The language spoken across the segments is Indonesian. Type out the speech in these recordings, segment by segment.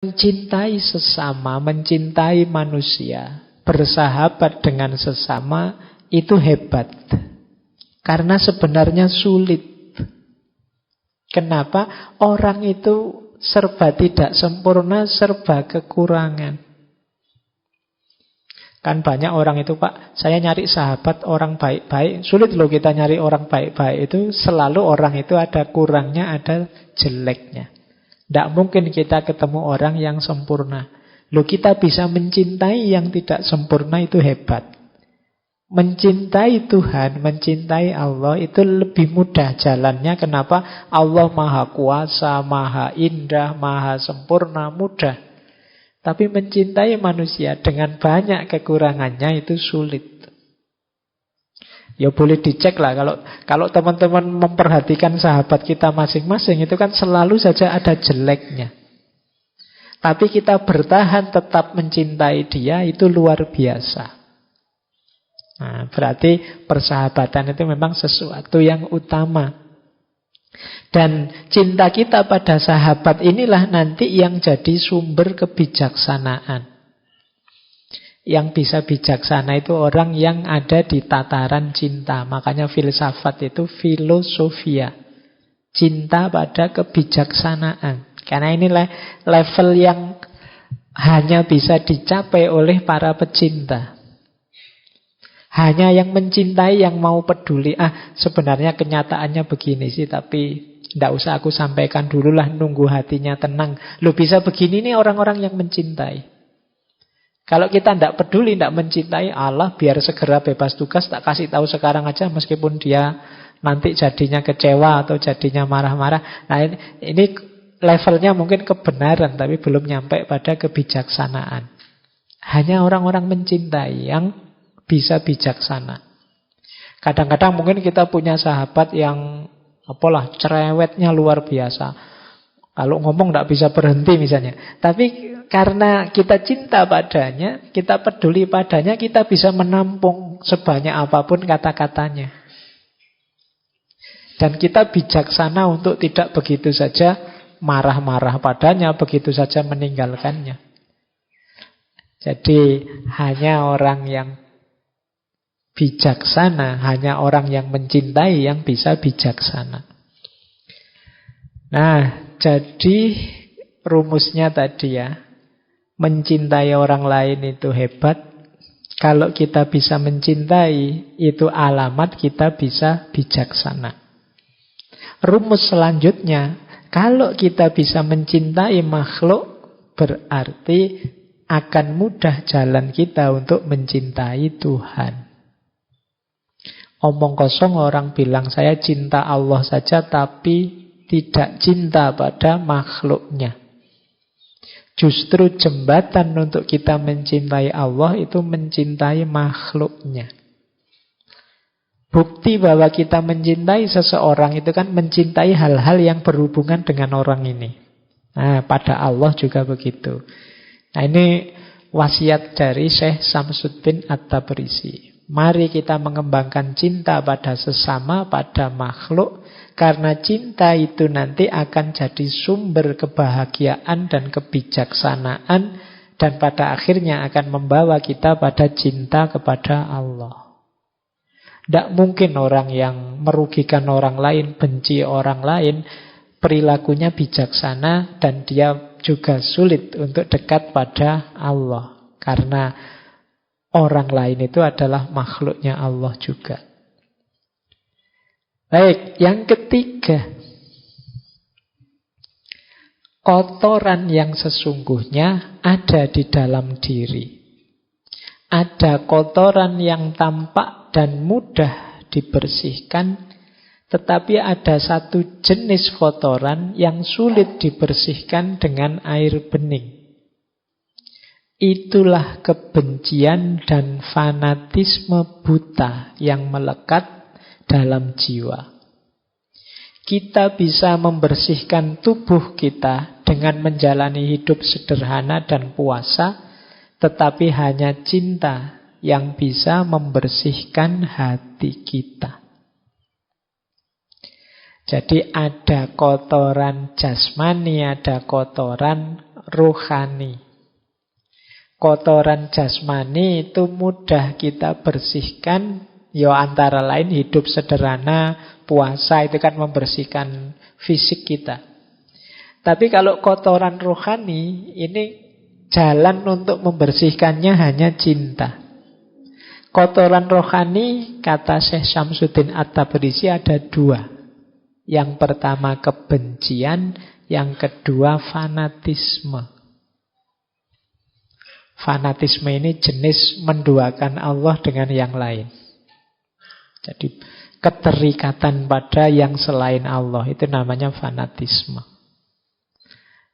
Mencintai sesama, mencintai manusia, bersahabat dengan sesama, itu hebat. Karena sebenarnya sulit. Kenapa? Orang itu serba tidak sempurna, serba kekurangan. Kan banyak orang itu, Pak, saya nyari sahabat orang baik-baik. Sulit loh kita nyari orang baik-baik itu. Selalu orang itu ada kurangnya, ada jeleknya. Tidak mungkin kita ketemu orang yang sempurna. Loh, kita bisa mencintai yang tidak sempurna, itu hebat. Mencintai Tuhan, mencintai Allah itu lebih mudah jalannya. Kenapa? Allah maha kuasa, maha indah, maha sempurna, mudah. Tapi mencintai manusia dengan banyak kekurangannya itu sulit. Ya boleh dicek lah, kalau teman-teman memperhatikan sahabat kita masing-masing, itu kan selalu saja ada jeleknya. Tapi kita bertahan tetap mencintai dia, itu luar biasa. Nah, berarti persahabatan itu memang sesuatu yang utama. Dan cinta kita pada sahabat inilah nanti yang jadi sumber kebijaksanaan. Yang bisa bijaksana itu orang yang ada di tataran cinta. Makanya filsafat itu filosofia. Cinta pada kebijaksanaan. Karena inilah level yang hanya bisa dicapai oleh para pecinta. Hanya yang mencintai, yang mau peduli. Sebenarnya kenyataannya begini sih, tapi tidak usah aku sampaikan dululah, nunggu hatinya tenang. Loh, bisa begini nih orang-orang yang mencintai. Kalau kita tidak peduli, tidak mencintai Allah, biar segera bebas tugas, tak kasih tahu sekarang aja, meskipun dia nanti jadinya kecewa atau jadinya marah-marah. Nah, ini levelnya mungkin kebenaran, tapi belum nyampe pada kebijaksanaan. Hanya orang-orang mencintai yang bisa bijaksana. Kadang-kadang mungkin kita punya sahabat yang cerewetnya luar biasa. Kalau ngomong tidak bisa berhenti misalnya. Tapi karena kita cinta padanya, kita peduli padanya, kita bisa menampung sebanyak apapun kata-katanya. Dan kita bijaksana untuk tidak begitu saja marah-marah padanya, begitu saja meninggalkannya. Jadi hanya orang yang bijaksana, hanya orang yang mencintai yang bisa bijaksana. Nah, jadi rumusnya tadi ya, mencintai orang lain itu hebat. Kalau kita bisa mencintai, itu alamat kita bisa bijaksana. Rumus selanjutnya, kalau kita bisa mencintai makhluk, berarti akan mudah jalan kita untuk mencintai Tuhan. Omong kosong orang bilang, saya cinta Allah saja tapi tidak cinta pada makhluknya. Justru jembatan untuk kita mencintai Allah itu mencintai makhluknya. Bukti bahwa kita mencintai seseorang itu kan mencintai hal-hal yang berhubungan dengan orang ini. Nah, pada Allah juga begitu. Nah, ini wasiat dari Syekh Samsuddin At-Tabrisi. Mari kita mengembangkan cinta pada sesama, pada makhluk. Karena cinta itu nanti akan jadi sumber kebahagiaan dan kebijaksanaan. Dan pada akhirnya akan membawa kita pada cinta kepada Allah. Tidak mungkin orang yang merugikan orang lain, benci orang lain, perilakunya bijaksana, dan dia juga sulit untuk dekat pada Allah. Karena orang lain itu adalah makhluknya Allah juga. Baik, yang ketiga, kotoran yang sesungguhnya ada di dalam diri. Ada kotoran yang tampak dan mudah dibersihkan, tetapi ada satu jenis kotoran yang sulit dibersihkan dengan air bening. Itulah kebencian dan fanatisme buta yang melekat dalam jiwa. Kita bisa membersihkan tubuh kita dengan menjalani hidup sederhana dan puasa, tetapi hanya cinta yang bisa membersihkan hati kita. Jadi ada kotoran jasmani, ada kotoran rohani. Kotoran jasmani itu mudah kita bersihkan, ya antara lain hidup sederhana, puasa itu kan membersihkan fisik kita. Tapi kalau kotoran rohani, ini jalan untuk membersihkannya hanya cinta. Kotoran rohani, kata Syekh Syamsuddin At-Tabrisi, ada dua. Yang pertama kebencian, yang kedua fanatisme. Fanatisme ini jenis menduakan Allah dengan yang lain. Jadi keterikatan pada yang selain Allah, itu namanya fanatisme.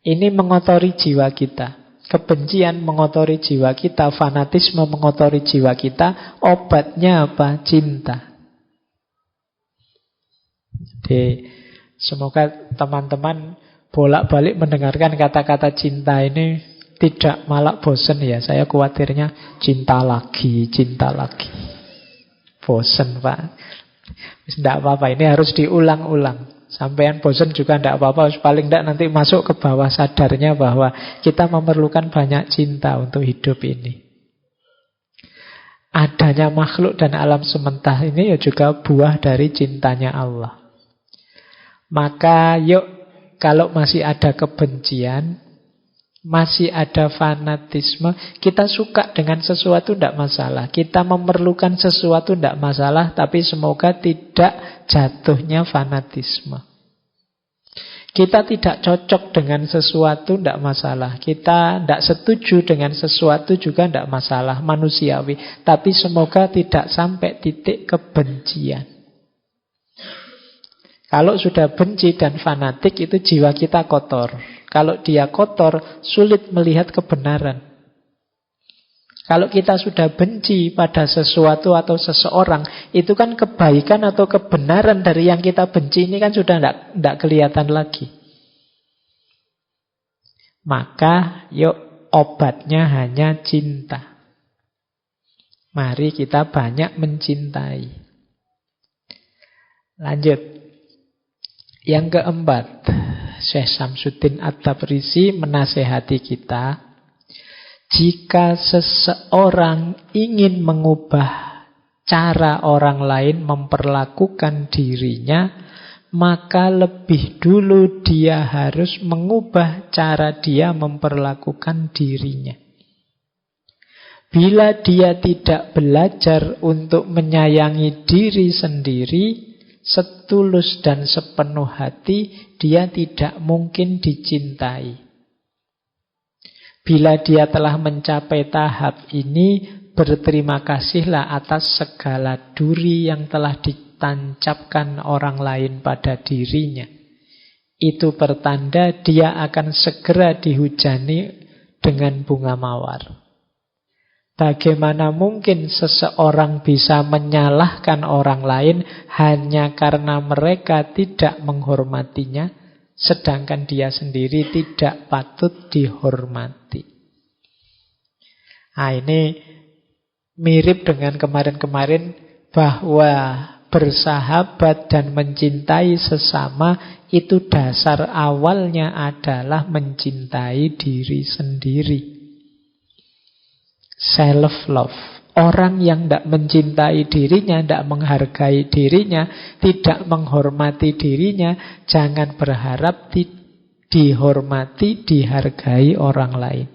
Ini mengotori jiwa kita. Kebencian mengotori jiwa kita, fanatisme mengotori jiwa kita. Obatnya apa? Cinta. Jadi semoga teman-teman bolak-balik mendengarkan kata-kata cinta ini tidak malah bosen ya. Saya khawatirnya cinta lagi. Bosen Pak. Tidak apa-apa, ini harus diulang-ulang. Sampean bosen juga tidak apa-apa. Paling tidak nanti masuk ke bawah sadarnya bahwa kita memerlukan banyak cinta untuk hidup ini. Adanya makhluk dan alam semesta ini ya juga buah dari cintanya Allah. Maka yuk, kalau masih ada kebencian, masih ada fanatisme, kita suka dengan sesuatu tidak masalah, kita memerlukan sesuatu tidak masalah, tapi semoga tidak jatuhnya fanatisme. Kita tidak cocok dengan sesuatu tidak masalah, kita tidak setuju dengan sesuatu juga tidak masalah, manusiawi. Tapi semoga tidak sampai titik kebencian. Kalau sudah benci dan fanatik, itu jiwa kita kotor. Kalau dia kotor, sulit melihat kebenaran. Kalau kita sudah benci pada sesuatu atau seseorang, itu kan kebaikan atau kebenaran dari yang kita benci ini kan sudah tidak kelihatan lagi. Maka yuk, obatnya hanya cinta. Mari kita banyak mencintai. Lanjut. Yang keempat, Syekh Syamsuddin At-Tabrisi menasehati kita, jika seseorang ingin mengubah cara orang lain memperlakukan dirinya, maka lebih dulu dia harus mengubah cara dia memperlakukan dirinya. Bila dia tidak belajar untuk menyayangi diri sendiri setulus dan sepenuh hati, dia tidak mungkin dicintai. Bila dia telah mencapai tahap ini, berterima kasihlah atas segala duri yang telah ditancapkan orang lain pada dirinya. Itu pertanda dia akan segera dihujani dengan bunga mawar. Bagaimana mungkin seseorang bisa menyalahkan orang lain hanya karena mereka tidak menghormatinya, sedangkan dia sendiri tidak patut dihormati. Nah, ini mirip dengan kemarin-kemarin bahwa bersahabat dan mencintai sesama itu dasar awalnya adalah mencintai diri sendiri. Self-love. Orang yang tidak mencintai dirinya, tidak menghargai dirinya, tidak menghormati dirinya, jangan berharap dihormati, dihargai orang lain.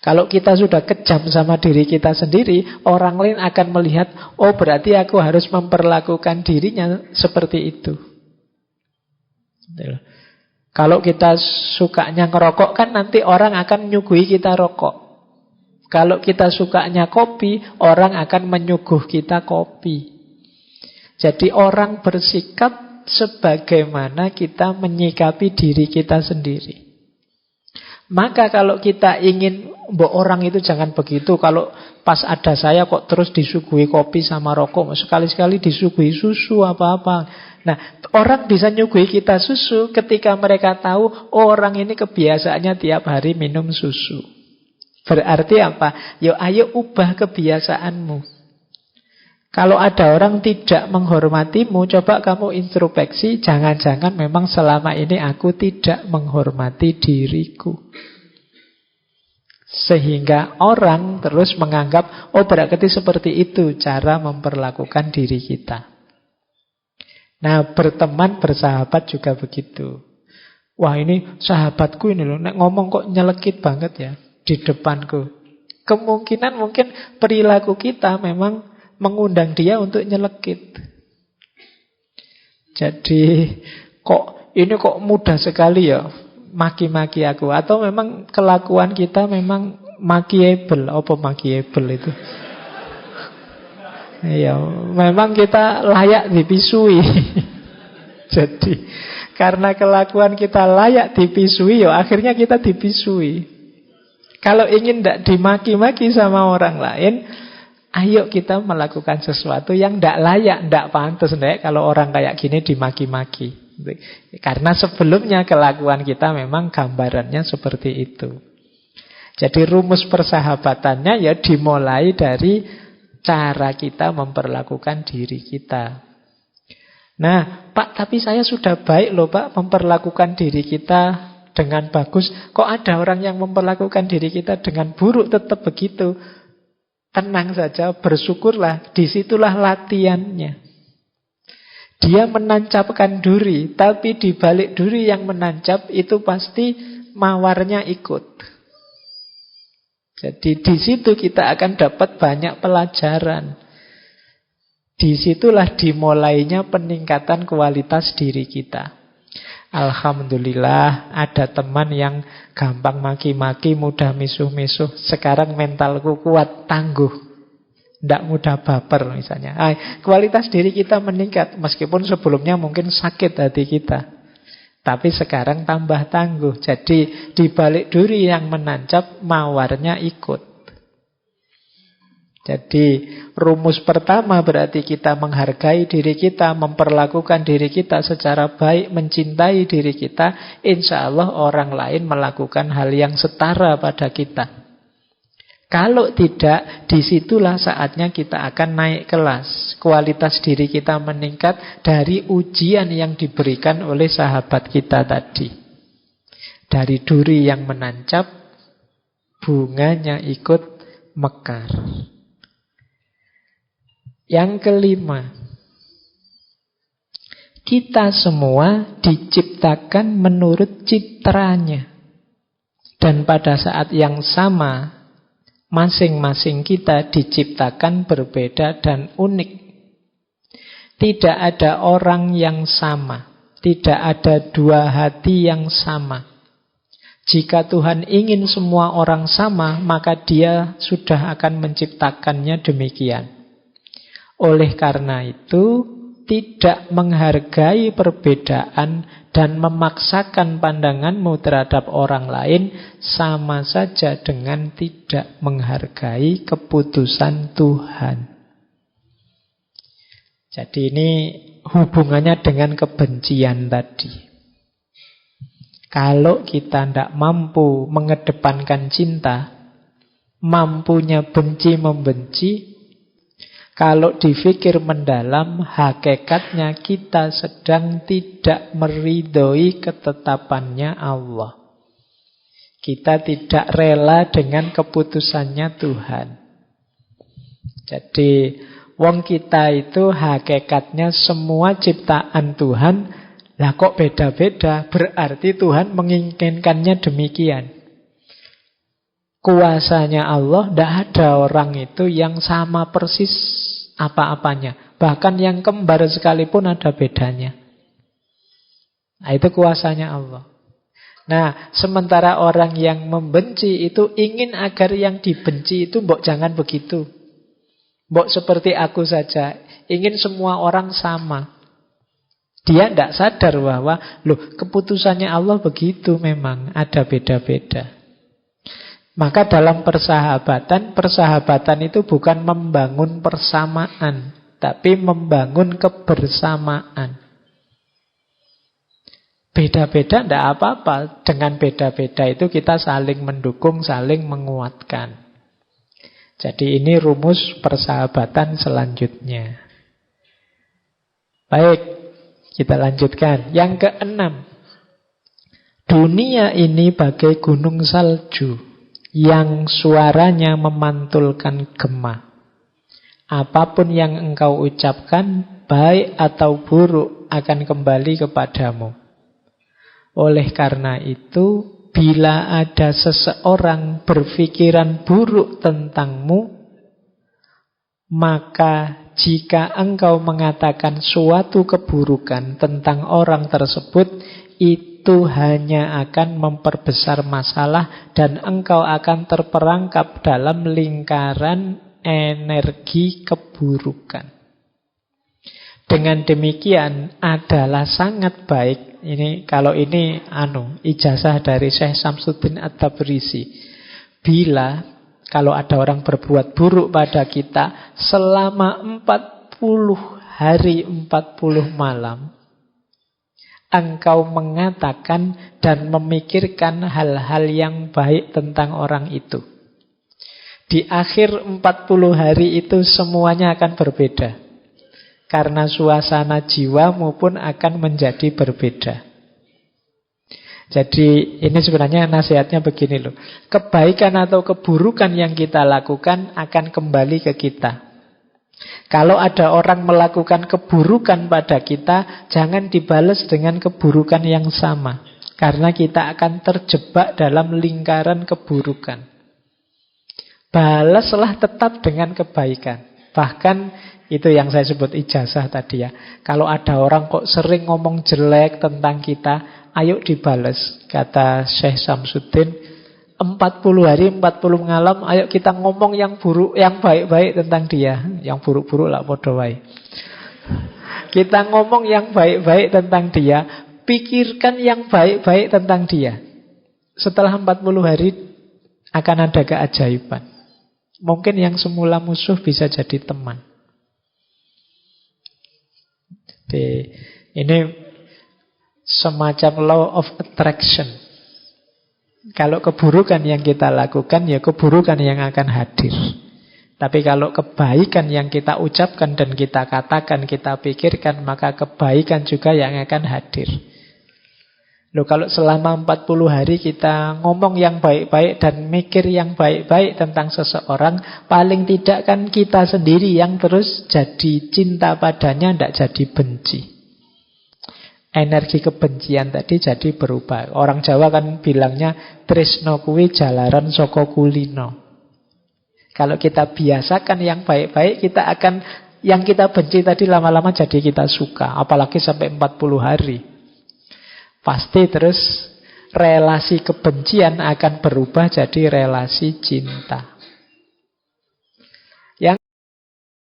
Kalau kita sudah kejam sama diri kita sendiri, orang lain akan melihat, oh berarti aku harus memperlakukan dirinya seperti itu. Kalau kita sukanya ngerokok, kan nanti orang akan menyuguhi kita rokok. Kalau kita sukanya kopi, orang akan menyuguh kita kopi. Jadi orang bersikap sebagaimana kita menyikapi diri kita sendiri. Maka kalau kita ingin, mbok orang itu jangan begitu. Kalau pas ada saya kok terus disuguhi kopi sama rokok, sekali-sekali disuguhi susu apa-apa. Nah, orang bisa nyuguhi kita susu ketika mereka tahu, oh, orang ini kebiasaannya tiap hari minum susu. Berarti apa? Yo, ayo ubah kebiasaanmu. Kalau ada orang tidak menghormatimu, coba kamu introspeksi, jangan-jangan memang selama ini aku tidak menghormati diriku. Sehingga orang terus menganggap, oh berarti seperti itu cara memperlakukan diri kita. Nah, berteman, bersahabat juga begitu. Wah, ini sahabatku ini loh, nek ngomong kok nyelekit banget ya di depanku. Kemungkinan mungkin perilaku kita memang mengundang dia untuk nyelekit. Jadi ini kok mudah sekali ya maki-maki aku. Atau memang kelakuan kita memang makiable. Apa makiable itu? Ya, memang kita layak dipisui. Jadi karena kelakuan kita layak dipisui, ya akhirnya kita dipisui. Kalau ingin tidak dimaki-maki sama orang lain, ayo kita melakukan sesuatu yang tidak layak, tidak pantas. Kalau orang kayak gini dimaki-maki. Karena sebelumnya kelakuan kita memang gambarannya seperti itu. Jadi rumus persahabatannya ya dimulai dari cara kita memperlakukan diri kita. Nah, Pak, tapi saya sudah baik loh Pak memperlakukan diri kita dengan bagus. Kok ada orang yang memperlakukan diri kita dengan buruk tetap begitu? Tenang saja, bersyukurlah, disitulah latihannya. Dia menancapkan duri, tapi di balik duri yang menancap itu pasti mawarnya ikut. Jadi di situ kita akan dapat banyak pelajaran. Disitulah dimulainya peningkatan kualitas diri kita. Alhamdulillah ada teman yang gampang maki-maki, mudah misuh-misuh. Sekarang mentalku kuat, tangguh, tidak mudah baper misalnya. Kualitas diri kita meningkat, meskipun sebelumnya mungkin sakit hati kita. Tapi sekarang tambah tangguh. Jadi di balik duri yang menancap, mawarnya ikut. Jadi rumus pertama berarti kita menghargai diri kita, memperlakukan diri kita secara baik, mencintai diri kita. Insya Allah orang lain melakukan hal yang setara pada kita. Kalau tidak, disitulah saatnya kita akan naik kelas. Kualitas diri kita meningkat dari ujian yang diberikan oleh sahabat kita tadi. Dari duri yang menancap, bunganya ikut mekar. Yang kelima, kita semua diciptakan menurut citranya. Dan pada saat yang sama, masing-masing kita diciptakan berbeda dan unik. Tidak ada orang yang sama. Tidak ada dua hati yang sama. Jika Tuhan ingin semua orang sama, maka Dia sudah akan menciptakannya demikian. Oleh karena itu, tidak menghargai perbedaan dan memaksakan pandanganmu terhadap orang lain sama saja dengan tidak menghargai keputusan Tuhan. Jadi ini hubungannya dengan kebencian tadi. Kalau kita tidak mampu mengedepankan cinta, mampunya benci membenci, kalau dipikir mendalam, hakikatnya kita sedang tidak meridhoi ketetapannya Allah. Kita tidak rela dengan keputusannya Tuhan. Jadi, wong kita itu hakikatnya semua ciptaan Tuhan. Lah kok beda-beda? Berarti Tuhan menginginkannya demikian. Kuasanya Allah, tidak ada orang itu yang sama persis apa-apanya. Bahkan yang kembar sekalipun ada bedanya. Nah, itu kuasanya Allah. Nah, sementara orang yang membenci itu ingin agar yang dibenci itu mbok jangan begitu. Mbok seperti aku saja. Ingin semua orang sama. Dia tidak sadar bahwa keputusannya Allah begitu memang. Ada beda-beda. Maka dalam persahabatan itu bukan membangun persamaan, tapi membangun kebersamaan. Beda-beda tidak apa-apa. Dengan beda-beda itu kita saling mendukung, saling menguatkan. Jadi ini rumus persahabatan selanjutnya. Baik, kita lanjutkan. Yang keenam, dunia ini bagai gunung salju yang suaranya memantulkan gema. Apapun yang engkau ucapkan, baik atau buruk, akan kembali kepadamu. Oleh karena itu, bila ada seseorang berpikiran buruk tentangmu, maka jika engkau mengatakan suatu keburukan tentang orang tersebut, itu hanya akan memperbesar masalah dan engkau akan terperangkap dalam lingkaran energi keburukan. Dengan demikian adalah sangat baik. Ini kalau ini ijazah dari Syekh Samsuddin At-Tabrisi. Bila kalau ada orang berbuat buruk pada kita selama 40 hari 40 malam, engkau mengatakan dan memikirkan hal-hal yang baik tentang orang itu. Di akhir 40 hari itu semuanya akan berbeda. Karena suasana jiwamu pun akan menjadi berbeda. Jadi ini sebenarnya nasihatnya begini loh. Kebaikan atau keburukan yang kita lakukan akan kembali ke kita. Kalau ada orang melakukan keburukan pada kita, jangan dibalas dengan keburukan yang sama. Karena kita akan terjebak dalam lingkaran keburukan. Balaslah tetap dengan kebaikan. Bahkan itu yang saya sebut ijazah tadi ya. Kalau ada orang kok sering ngomong jelek tentang kita, ayo dibales. Kata Syekh Samsuddin, 40 hari 40 malam, ayo kita ngomong yang buruk, yang baik-baik tentang dia. Yang buruk-buruk lah podo wae. Kita ngomong yang baik-baik tentang dia, pikirkan yang baik-baik tentang dia. Setelah 40 hari akan ada keajaiban. Mungkin yang semula musuh bisa jadi teman. Ini semacam law of attraction. Kalau keburukan yang kita lakukan, ya keburukan yang akan hadir. Tapi kalau kebaikan yang kita ucapkan dan kita katakan, kita pikirkan, maka kebaikan juga yang akan hadir. Loh, kalau selama 40 hari kita ngomong yang baik-baik dan mikir yang baik-baik tentang seseorang, paling tidak kan kita sendiri yang terus jadi cinta padanya, tidak jadi benci. Energi kebencian tadi jadi berubah. Orang Jawa kan bilangnya tresno kuwi jalaran saka kulino. Kalau kita biasakan yang baik-baik, kita akan yang kita benci tadi lama-lama jadi kita suka. Apalagi sampai 40 hari. Pasti terus relasi kebencian akan berubah jadi relasi cinta.